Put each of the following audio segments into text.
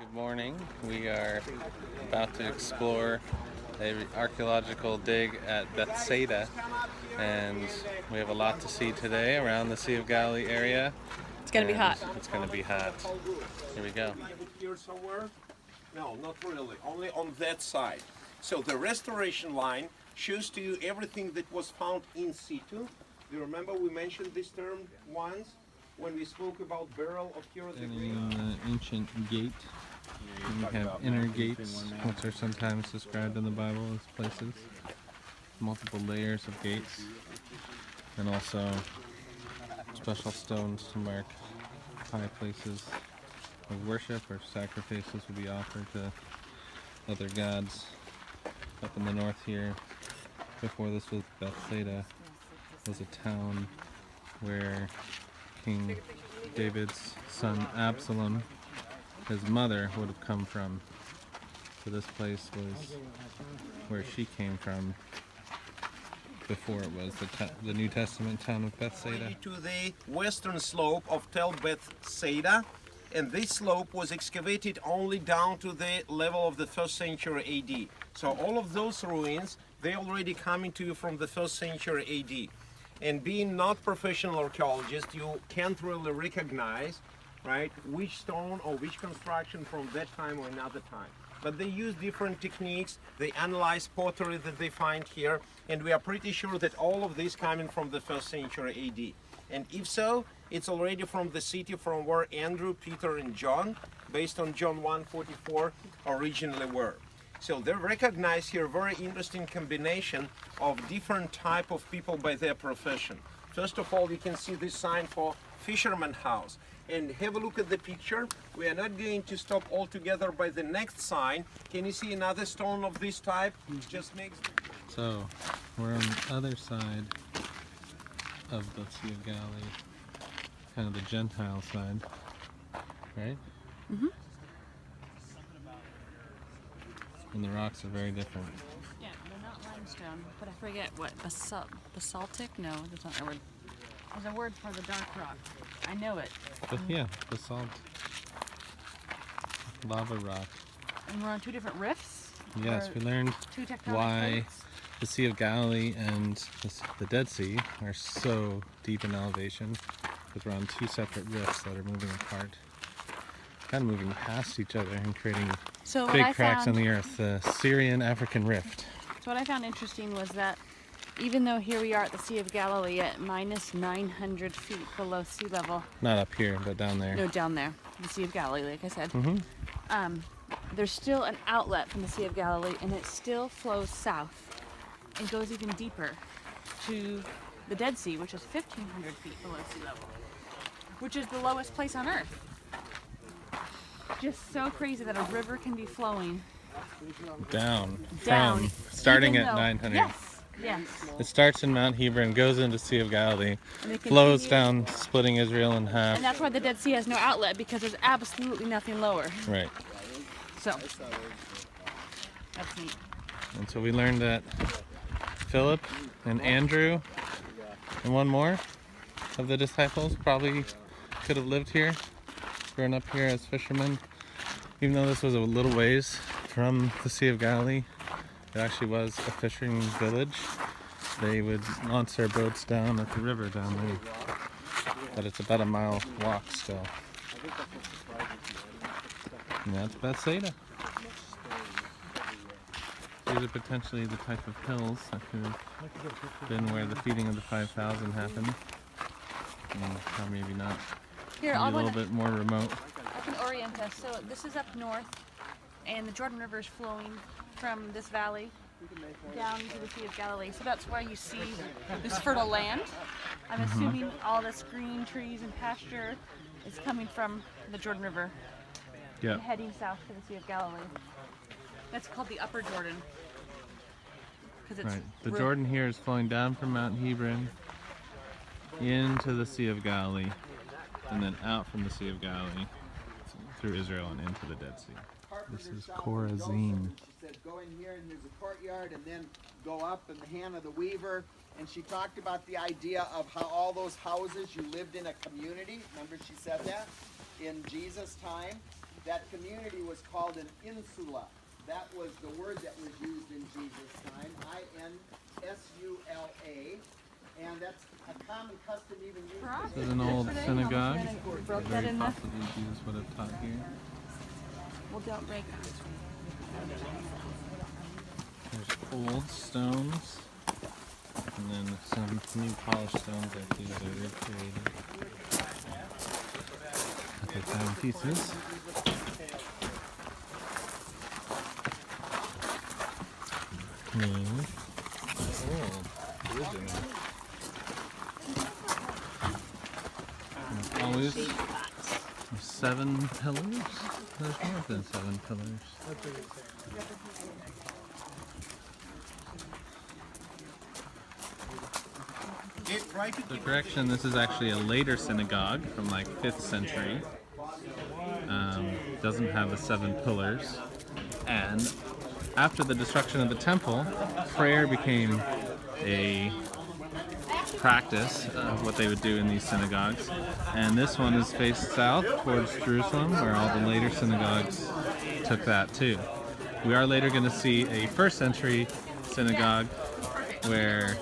Good morning. We are about to explore an archaeological dig at Bethsaida, and we have a lot to see today around the Sea of Galilee area. It's gonna be hot. It's going to be hot. Here we go. Here somewhere? No, not really. Only on that side. So the restoration line shows to you everything that was found in situ. Do you remember we mentioned this term once when we spoke about burial of Herod the Great? In the ancient gate, we have inner gates, which are sometimes described in the Bible as places. Multiple layers of gates, and also special stones to mark high places of worship or sacrifices would be offered to other gods. Up in the north here, before this was Bethsaida, was a town where King David's son Absalom, his mother, would have come from. So this place was where she came from before it was the New Testament town of Bethsaida. To the western slope of Tel Bethsaida, and this slope was excavated only down to the level of the 1st century AD. So all of those ruins, they already coming to you from the 1st century AD. And being not professional archaeologist, you can't really recognize, right, which stone or which construction from that time or another time. But they use different techniques, they analyze pottery that they find here, and we are pretty sure that all of this coming from the 1st century AD. And if so, it's already from the city from where Andrew, Peter, and John, based on John 1:44, originally were. So they recognize here a very interesting combination of different type of people by their profession. First of all, you can see this sign for fisherman house. And have a look at the picture. We are not going to stop altogether by the next sign. Can you see another stone of this type? Just makes. So we're on the other side of the Sea of Galilee, kind of the Gentile side, right? Mm-hmm. And the rocks are very different. Yeah, they're not limestone, but I forget what basaltic. No, that's not a word. There's a word for the dark rock. I know it. But yeah, basalt, lava rock. And we're on two different rifts. Yes, or we learned two tectonic why plates. the Sea of Galilee and the Dead Sea are so deep in elevation, because we're on two separate rifts that are moving apart, kind of moving past each other and creating So what big I cracks found, in the earth, the Syrian-African rift. So what I found interesting was that even though here we are at the Sea of Galilee at minus 900 feet below sea level, Not up here, but down there. no, down there, the Sea of Galilee, like I said, Mm-hmm. there's still an outlet from the Sea of Galilee, and it still flows south and goes even deeper to the Dead Sea, which is 1,500 feet below sea level, which is the lowest place on Earth. Just so crazy that a river can be flowing Down. down, From starting even at though- 900. Yes. It starts in Mount Hebron, goes into Sea of Galilee, And it flows continues- down, splitting Israel in half. And that's why the Dead Sea has no outlet, because there's absolutely nothing lower. Right. So, that's neat. And so we learned that Philip and Andrew and one more of the disciples probably could have lived here, grown up here as fishermen. Even though this was a little ways from the Sea of Galilee, it actually was a fishing village. They would launch their boats down at the river down there. But it's about a mile walk still. And that's Bethsaida. These are potentially the type of hills that could have been where the feeding of the 5,000 happened. Or maybe not. Here, Maybe I'll a little bit more remote. I can orient us. So this is up north, and the Jordan River is flowing from this valley down to the Sea of Galilee. So that's why you see this fertile land. I'm assuming all this green trees and pasture is coming from the Jordan River Yeah. and heading south to the Sea of Galilee. That's called the Upper Jordan. 'Cause it's Right. The real- Jordan here is flowing down from Mount Hebron into the Sea of Galilee, and then out from the Sea of Galilee through Israel and into the Dead Sea. This is Chorazin. She said, go in here and there's a courtyard and then go up in the hand of the weaver. And she talked about the idea of how all those houses, you lived in a community. Remember she said that in Jesus' time? that community was called an insula. That was the word that was used in Jesus' time, I-N-S-U-L-A. And that's a common custom even used This today. is an old synagogue. Broke that Very in there. possibly Jesus would have taught here. Well, don't break it. There's old stones, and then some new polished stones that these are recreated. Okay, found pieces. New. Old. Original. And always 7 pillars? There's more than 7 pillars. So correction, this is actually a later synagogue from like 5th century. Doesn't have the 7 pillars. And after the destruction of the temple, prayer became a practice of what they would do in these synagogues. And this one is faced south towards Jerusalem, where all the later synagogues took that too. We are later going to see a 1st century synagogue where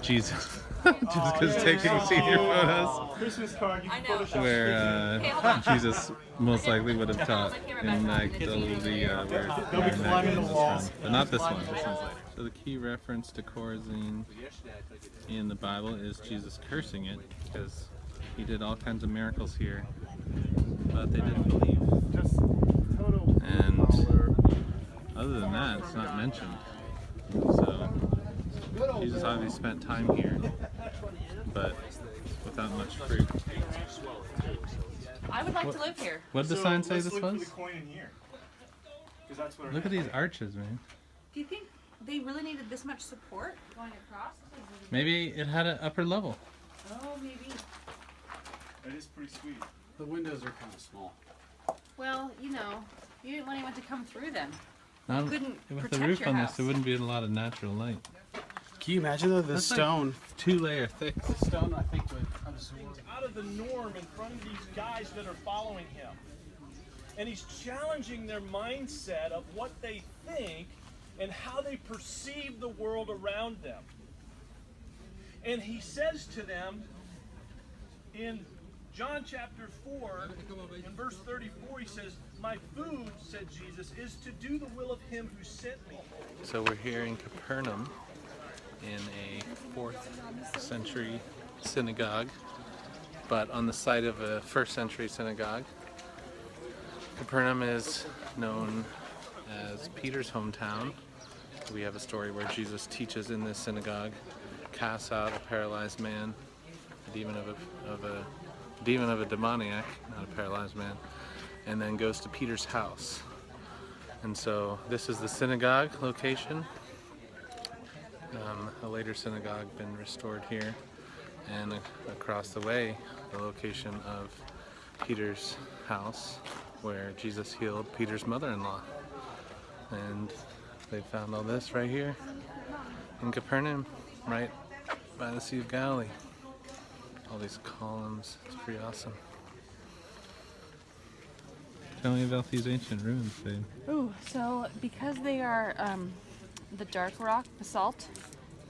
Jesus is taking senior photos, Christmas card, you can Photoshop. where Jesus most likely would have taught in like the where Magdalene was from. But not this one. This one's later. So the key reference to Chorazin in the Bible is Jesus cursing it, because he did all kinds of miracles here, but they didn't believe. And other than that, it's not mentioned. So Jesus obviously spent time here, but without much fruit. I would like to live here. What did the sign say let's this look for was? the coin in here. 'Cause that's what Look at these arches, man. Do you think they really needed this much support going across? Maybe it had an upper level. Oh, maybe. That is pretty sweet. The windows are kind of small. Well, you know, you didn't want anyone to come through them. Now, couldn't with the protect roof your on house. this, there wouldn't be a lot of natural light. Can you imagine though the That's like stone? 2-layer thick. The stone I think would absorb. Out of the norm in front of these guys that are following him. And he's challenging their mindset of what they think and how they perceive the world around them. And he says to them in John chapter 4, in verse 34, he says, "My food," said Jesus, "is to do the will of him who sent me." So we're here in Capernaum in a 4th century synagogue, but on the site of a 1st century synagogue. Capernaum is known as Peter's hometown. We have a story where Jesus teaches in this synagogue, casts out a paralyzed man, a demon of a demoniac, not a paralyzed man, and then goes to Peter's house. And so this is the synagogue location. A later synagogue been restored here, and across the way, the location of Peter's house, where Jesus healed Peter's mother-in-law. And they found all this right here in Capernaum, right by the Sea of Galilee. All these columns, it's pretty awesome. Tell me about these ancient ruins, babe. Ooh, so because they are the dark rock basalt,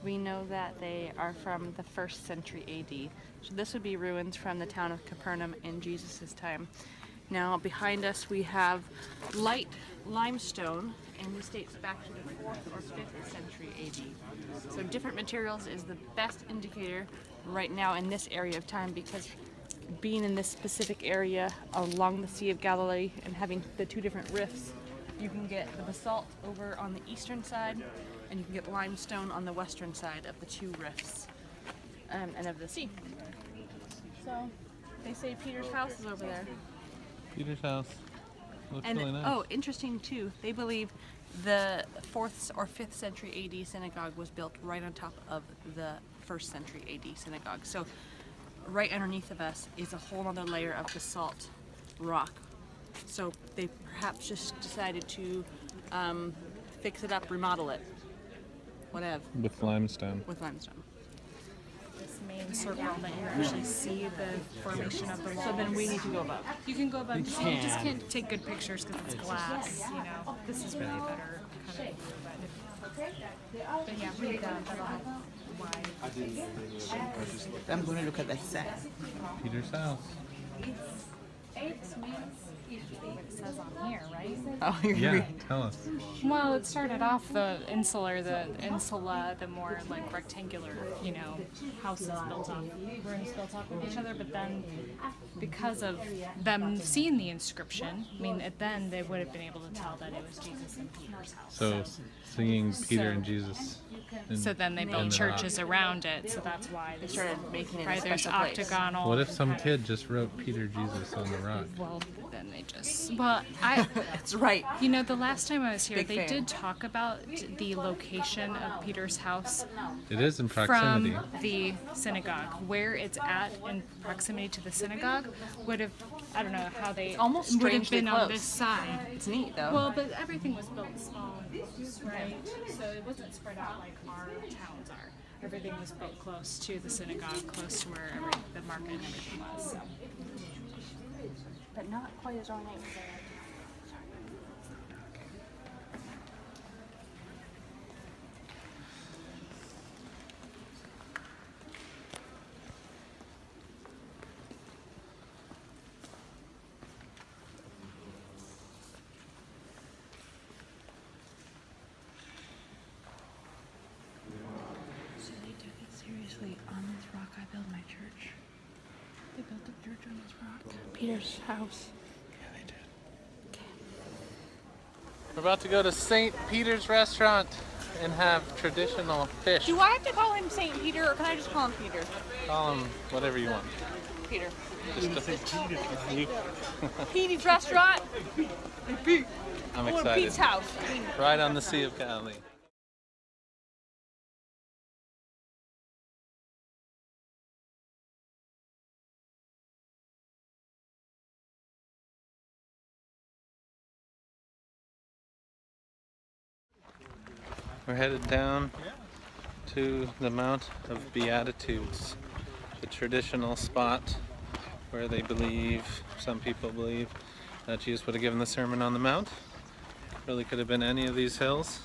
we know that they are from the 1st century AD. So this would be ruins from the town of Capernaum in Jesus' time. Now behind us we have light limestone, and this dates back to the 4th or 5th century AD. So different materials is the best indicator right now in this area of time, because being in this specific area along the Sea of Galilee and having the 2 different rifts, you can get the basalt over on the eastern side, and you can get limestone on the western side of the 2 rifts and of the sea. So they say Peter's house is over there. Peter's house. Looks And really nice. oh, interesting too, they believe the 4th or 5th century AD synagogue was built right on top of the 1st century AD synagogue. So right underneath of us is a whole other layer of basalt rock. So they perhaps just decided to fix it up, remodel it, whatever, With limestone. with limestone. This main main circle that you actually see the formation of the walls. So then we need to go above. You can go above. You just can't take good pictures because it's glass. You know, this is really better kind of view. But yeah, that'll help. Wide. I'm going to look at the set. Peter's house. It says on here, right? Oh, you're Yeah, tell us. Well, it started off the insula, the more like rectangular, houses built off, rooms built off of each other. But then, because of them seeing the inscription, then they would have been able to tell that it was Jesus and Peter's house. So singing Peter and Jesus. So then they built churches around it. So that's why they Started making it a right, there's special place. octagonal. What if some kid just wrote Peter Jesus on the rock? Well, then they just. Well, I. That's right. The last time I was here, Big they fan. did talk about the location of Peter's house It is in proximity. from the synagogue. Where it's at in proximity to the synagogue would have, I don't know how they almost would have strangely been on close. this side. It's neat though. Well, but everything was built small, right? So it wasn't spread out like our towns are. Everything was built close to the synagogue, close to where the market and everything was. So. but not quite as ornate. So they took it seriously. On this rock I build my church. They built the church on this rock. Peter's house. Yeah, they did. We're about to go to St. Peter's restaurant and have traditional fish. Do I have to call him St. Peter or can I just call him Peter? Call him whatever you want. Peter. You- Petey's restaurant I'm or excited. Pete's house. Right on the Sea of Galilee. We're headed down to the Mount of Beatitudes, the traditional spot where they believe, some people believe, that Jesus would have given the Sermon on the Mount. Really could have been any of these hills,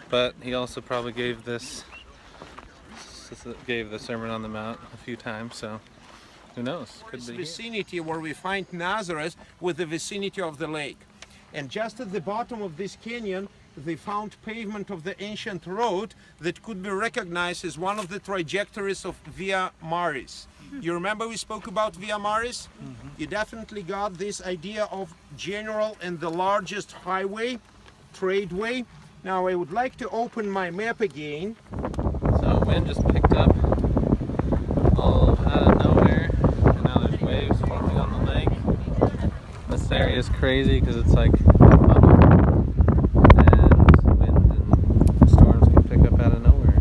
but he also probably gave the Sermon on the Mount a few times, so who knows? Could This be here. vicinity where we find Nazareth with the vicinity of the lake. And just at the bottom of this canyon, they found pavement of the ancient road that could be recognized as one of the trajectories of Via Maris. You remember we spoke about Via Maris? You definitely got this idea of general and the largest highway, tradeway. Now I would like to open my map again. So wind just picked up all out of nowhere, and now there's waves forming on the lake. This area is crazy because it's like bubble, and wind and storms can pick up out of nowhere.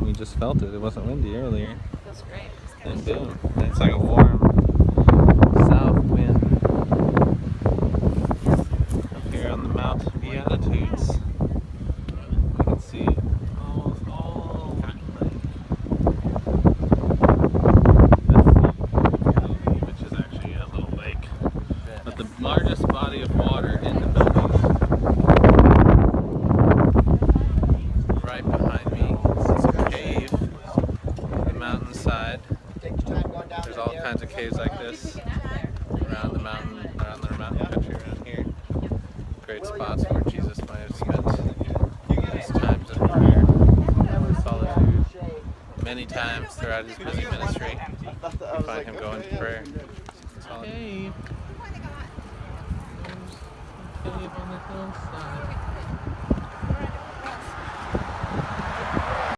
We just felt it. It wasn't windy earlier. Feels great. And boom, and it's like a warm south wind up here on the Mount of Beatitudes. You can see almost all the lake. Which is actually a little lake. But the largest body of water in the Philippines. Right behind me is a cave on the mountainside. There's all kinds of caves like this around the mountain country around here. Great spots where Jesus might have spent his times in prayer, solitude. Many times throughout his busy ministry, you find him going to prayer. Cave. There's a cave on the hillside.